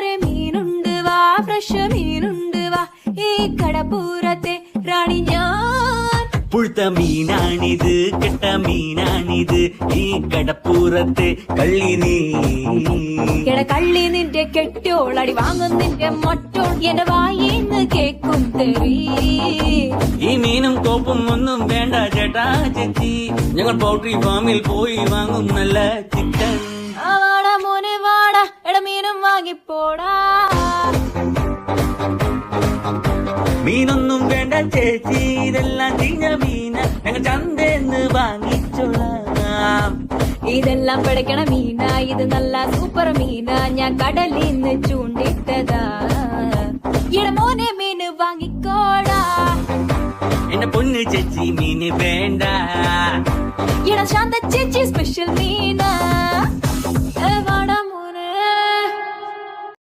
കൂട്ടുകാരെ മീനുണ്ട് വാ, ഫ്രഷ് മീനുണ്ട് വാ, ഈ കടപ്പൂരത്തെ റാണി ഞാൻ. പുഴുത്ത മീനാണിത്, കെട്ട മീനാണിത്, ഈ കടപ്പൂരത്തെ കള്ളി നീ. കള്ളി നിന്റെ കെട്ടോളടി വാങ്ങും നിന്റെ മൊട്ടോൾ, എന്റെ വായിന്ന് കേക്കും തെറി. ഈ മീനും കോപ്പും ഒന്നും വേണ്ട ചേട്ടാ ചേച്ചി, ഞങ്ങൾ പൗൾട്രി ഫാമിൽ പോയി വാങ്ങും നല്ല ചിക്കൻ. വാടാ മോനെ വാടാ, മീനും വാങ്ങിപ്പോടാ. മീനൊന്നും വേണ്ട ചേച്ചി, ഇതെല്ലാം ചീഞ്ഞ മീന, ഞങ്ങൾ ചന്തേന്ന് വാങ്ങിച്ചോളാം. ഇതെല്ലാം പിടയ്ക്കണ മീന, ഇത് നല്ല സൂപ്പർ മീന, ഞാൻ കടലിന്ന് ചൂണ്ടിട്ടതാ. മോനെ മീന് വാങ്ങിക്കോടാ. എന്റെ പൊന്ന് ചേച്ചി മീന് വേണ്ട. ശാന്ത ചേച്ചി സ്പെഷ്യൽ മീന.